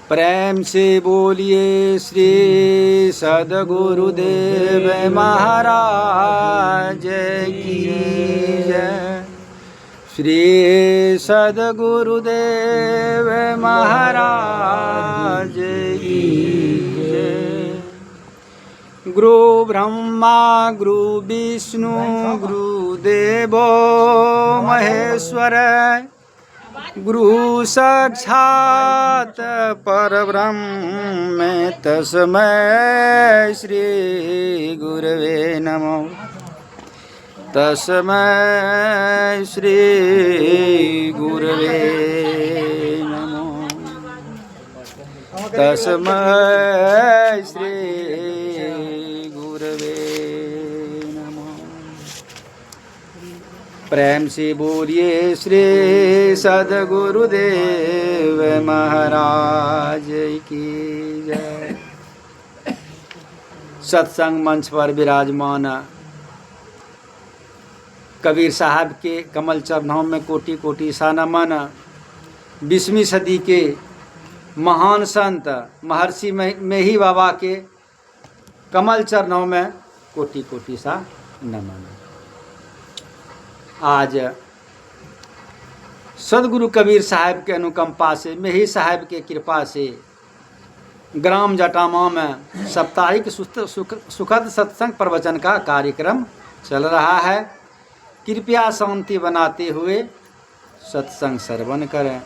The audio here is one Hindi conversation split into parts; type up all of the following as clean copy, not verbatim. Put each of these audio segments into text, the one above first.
प्रेम से बोलिए श्री सद्गुरुदेव महाराज की जय। श्री सद्गुरुदेव महाराज की जय। गुरु ब्रह्मा गुरु विष्णु गुरुदेवो महेश्वर गुरु साक्षात परब्रह्म तस्मै श्री गुरवे नमो। तस्मै श्री गुरवे नमो। तस्मै श्री गुरवे नमो। प्रेम से बोलिए श्री सद्गुरुदेव महाराज की जय। सत्संग मंच पर विराजमान कबीर साहब के कमल चरणों में कोटि कोटि सा नमन। 20वीं सदी के महान संत महर्षि मेही बाबा के कमल चरणों में कोटि कोटि सा नमन। आज सदगुरु कबीर साहब के अनुकंपा से, मेही साहब के कृपा से ग्राम जटामा में साप्ताहिक सुखद सत्संग प्रवचन का कार्यक्रम चल रहा है। कृपया शांति बनाते हुए सत्संग श्रवण करें।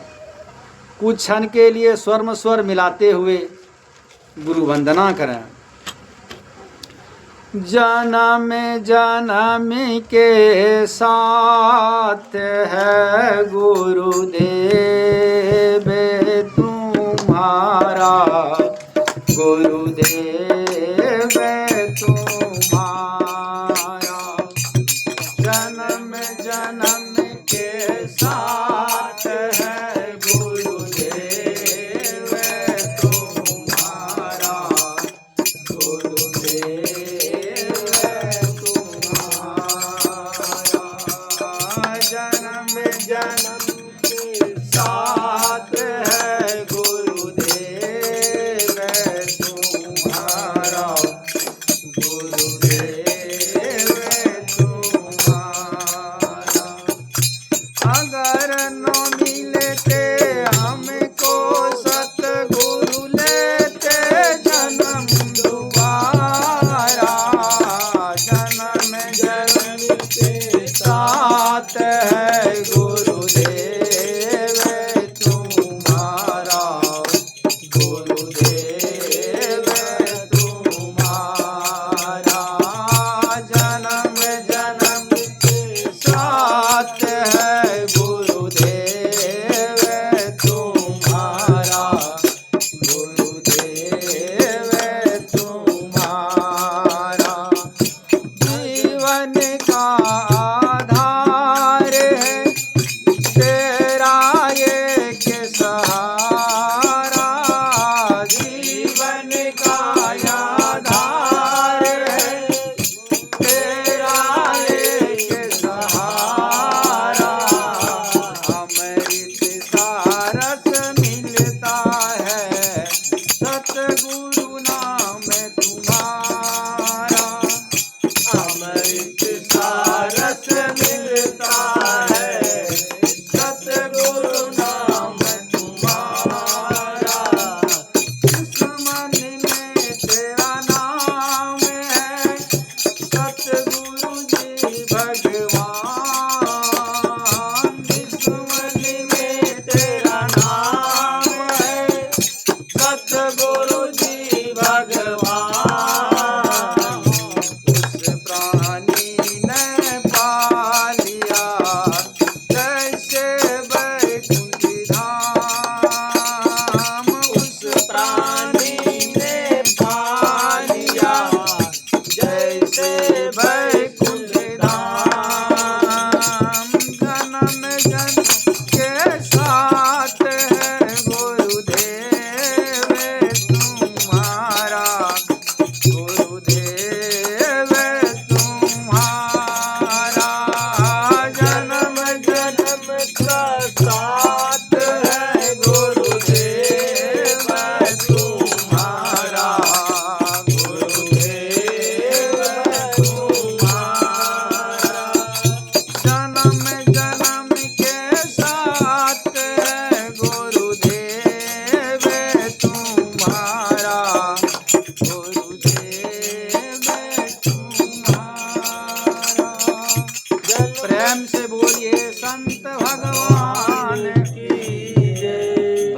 कुछ क्षण के लिए स्वर मिलाते हुए गुरु वंदना करें। जन्म जन्म के साथ है गुरुदेव तुम्हारा, गुरुदेव तुम्हारा। जन्म जन्म के साथ है गुरुदेव तुम्हारा, गुरुदेव तुम्हारा। जन्म जन्म के साथ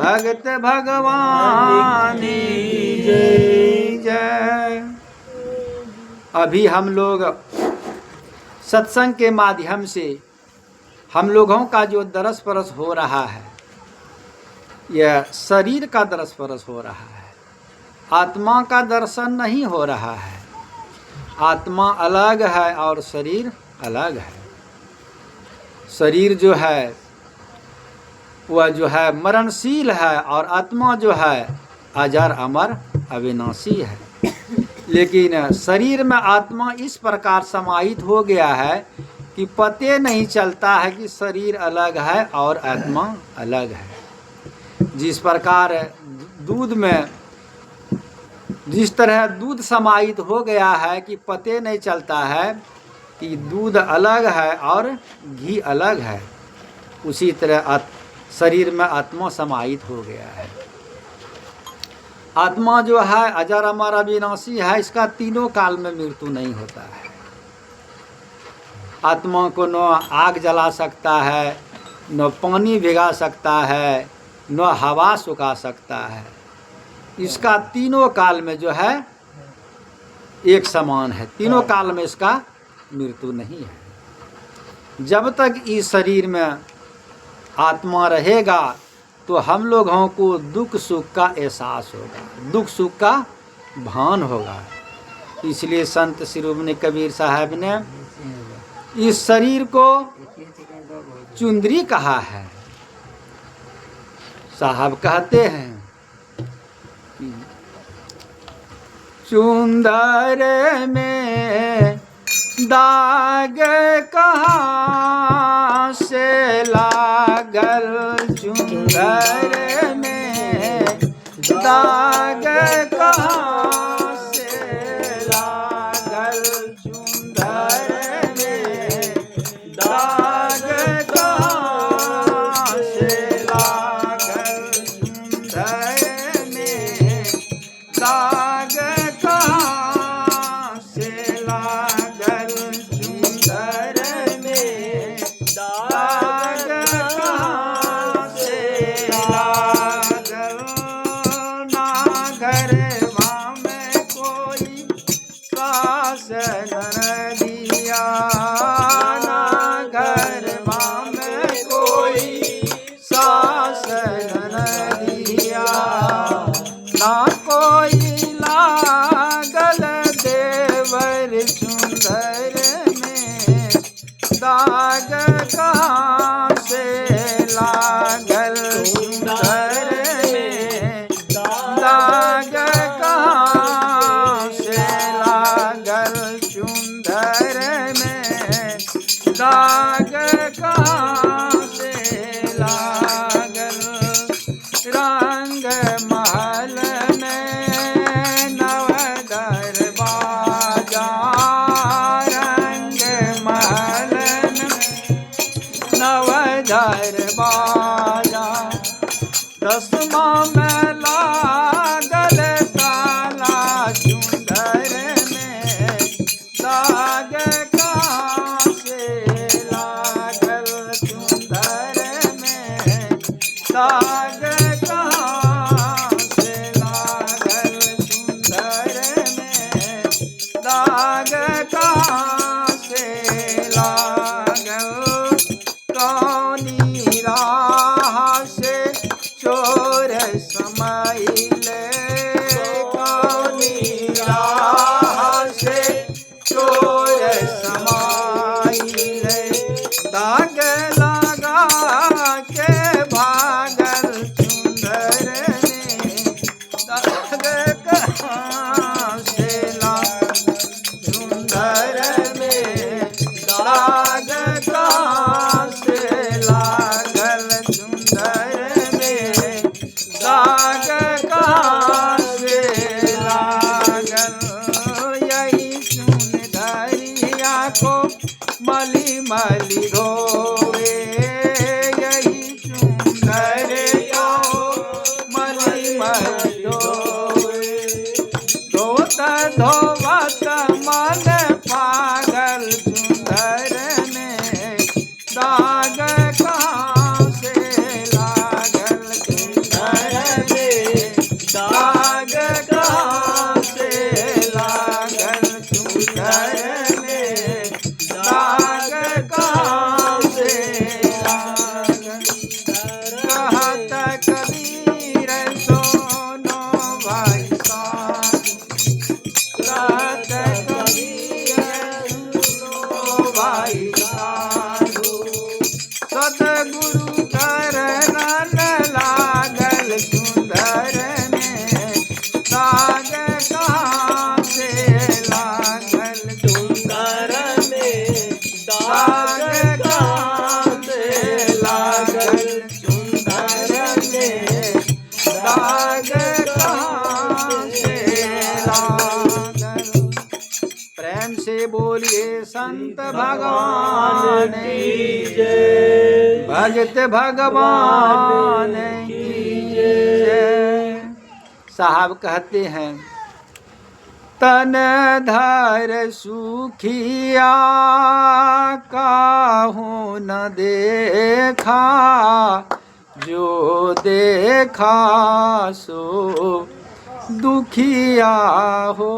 भगत भगवान की जय जय। अभी हम लोग सत्संग के माध्यम से हम लोगों का जो दरस परस हो रहा है, यह शरीर का दरस परस हो रहा है, आत्मा का दर्शन नहीं हो रहा है। आत्मा अलग है और शरीर अलग है। शरीर जो है वह जो है मरणशील है और आत्मा जो है अजर अमर अविनाशी है। लेकिन शरीर में आत्मा इस प्रकार समाहित हो गया है कि पते नहीं चलता है कि शरीर अलग है और आत्मा अलग है। जिस प्रकार दूध में जिस तरह दूध समाहित हो गया है कि पते नहीं चलता है कि दूध अलग है और घी अलग है, उसी तरह शरीर में आत्मा समाहित हो गया है। आत्मा जो है अजर अमर अविनाशी है, इसका तीनों काल में मृत्यु नहीं होता है। आत्मा को न आग जला सकता है, न पानी भिगा सकता है, न हवा सुखा सकता है। इसका तीनों काल में जो है एक समान है, तीनों काल में इसका मृत्यु नहीं है। जब तक इस शरीर में आत्मा रहेगा तो हम लोगों को दुख सुख का एहसास होगा, दुख सुख का भान होगा। इसलिए संत शिरोमणि कबीर साहब ने इस शरीर को चुंदरी कहा है। साहब कहते हैं चुंदर में दाग कहाँ से लागल, चुंदर में दाग कहाँ से लागल, चुंदर में दाग कहाँ से लागल, चुंदर में दाग कहाँ से लागल, चुंदर में दाग कहाँ से लागल। ना घरवा में कोई सास न दिया, ना घरवा में कोई सास न दिया, ना कोई लागल देवर, चुंदर में दाग कहाँ से लागल, चुंदर में दाग कहाँ से लागल, चुंदर में दाग कहाँ से लागल। रंग महल में नव दरवाजा, रंग महल में नव दरवाजा, दसमा में लागल ताला, चुंदर में दाग कहाँ से लागल, चुंदर में दाग कहाँ से लागल, चुंदर में दाग कहाँ से लागल। कौनी राह से चोर समाइले, कौनी राह से चोर समाइले, दाग लगा के भागल, चुंदर में दाग कहाँ से लागल, चुंदर में दाग कहाँ से लागल, चुंदर में दाग संत भगवान की जय, भजत भगवान की जय। साहब कहते हैं तन धर सुखिया काहू न देखा, जो देखा सो दुखिया हो।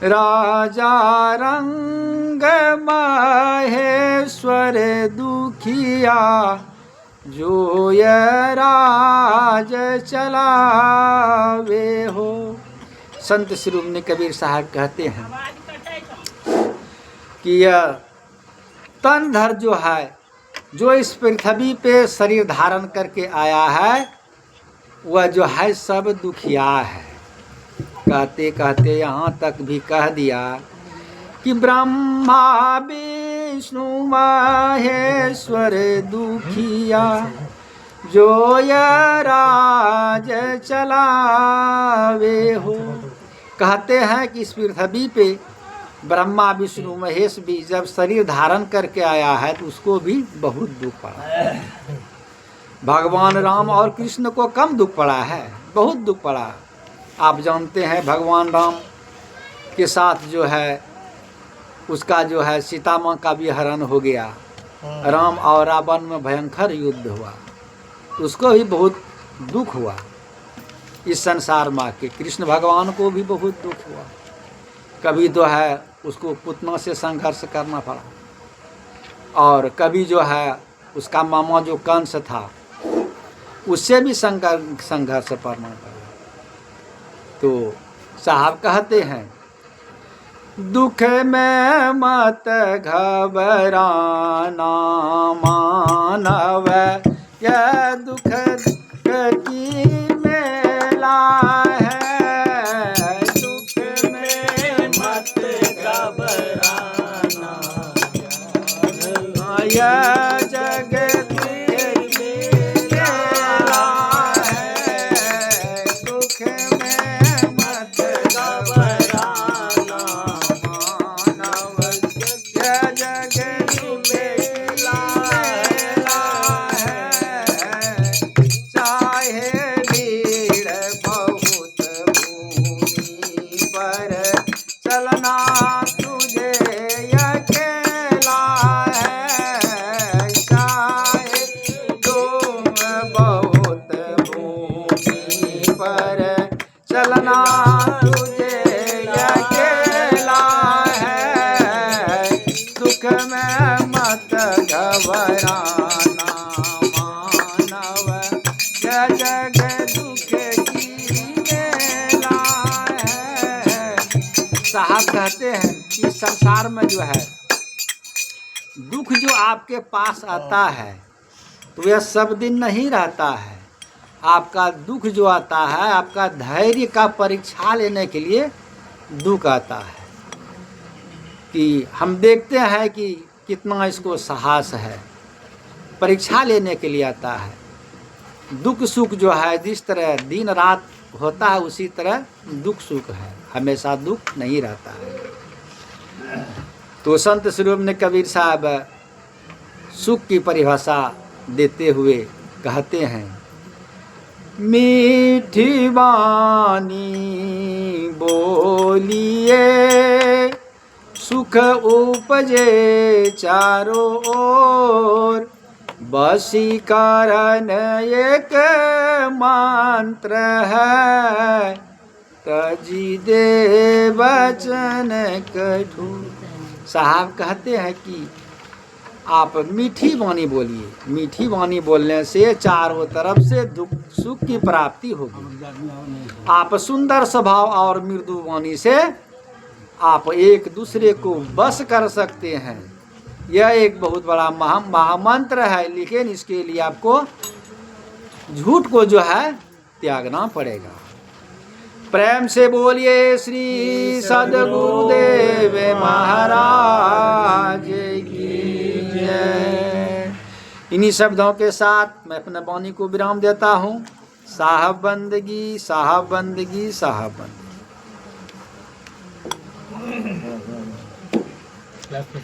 राजा रंग महेश्वर दुखिया, जो ये राज चलावे हो। संत शिरोमणि कबीर साहब कहते हैं कि यह तनधर जो है, जो इस पृथ्वी पे शरीर धारण करके आया है, वह जो है सब दुखिया है। कहते कहते यहाँ तक भी कह दिया कि ब्रह्मा विष्णु महेश्वर दुखिया, जो ये राज चलावे हो। कहते हैं कि इस पृथ्वी पे ब्रह्मा विष्णु महेश भी जब शरीर धारण करके आया है तो उसको भी बहुत दुख पड़ा। भगवान राम और कृष्ण को कम दुख पड़ा है, बहुत दुख पड़ा। आप जानते हैं भगवान राम के साथ जो है उसका जो है सीता माँ का भी हरण हो गया। राम और रावण में भयंकर युद्ध हुआ, उसको भी बहुत दुख हुआ। इस संसार माँ के कृष्ण भगवान को भी बहुत दुख हुआ। कभी तो है उसको पुतना से संघर्ष करना पड़ा, और कभी जो है उसका मामा जो कंस था उससे भी संघर्ष करना पड़ा। तो साहब कहते हैं दुख में मत घबराना मानव, यह दुख की मेला है। दुख में मत घबराना, यह जगत की मेला है। दुख में मत घबराना मानव, यह जगत की मेला है। चाहे भीड़ बहुत भूमि पर, चलना तुझे अकेला है। चाहे तुम बहुत भूमि पर, चलना तुझे अकेला है। दुख में मत घबराना मानव, यह जग दुख की मेला है। साहब कहते हैं कि संसार में जो है दुख जो आपके पास आता है तो यह सब दिन नहीं रहता है। आपका दुख जो आता है आपका धैर्य का परीक्षा लेने के लिए दुख आता है, कि हम देखते हैं कि कितना इसको साहस है, परीक्षा लेने के लिए आता है। दुख सुख जो है जिस तरह दिन रात होता है उसी तरह दुख सुख है, हमेशा दुख नहीं रहता है। तो संत शिरोमणि कबीर साहब सुख की परिभाषा देते हुए कहते हैं मीठी वाणी बोलिए सुख उपजे चारों ओर, वशीकरण एक मंत्र है, तजी दे वचन कठोर। साहब कहते हैं कि आप मीठी वाणी बोलिए, मीठी वाणी बोलने से चारों तरफ से दुख सुख की प्राप्ति होगी। आप सुंदर स्वभाव और मृदु वाणी से आप एक दूसरे को बस कर सकते हैं। यह एक बहुत बड़ा महामंत्र है, लेकिन इसके लिए आपको झूठ को जो है त्यागना पड़ेगा। प्रेम से बोलिए श्री सद्गुरुदेव महाराज की जय। इन्हीं शब्दों के साथ मैं अपने वाणी को विराम देता हूँ। साहब बंदगी, साहब बंदगी, साहब बंदगी। क्लास में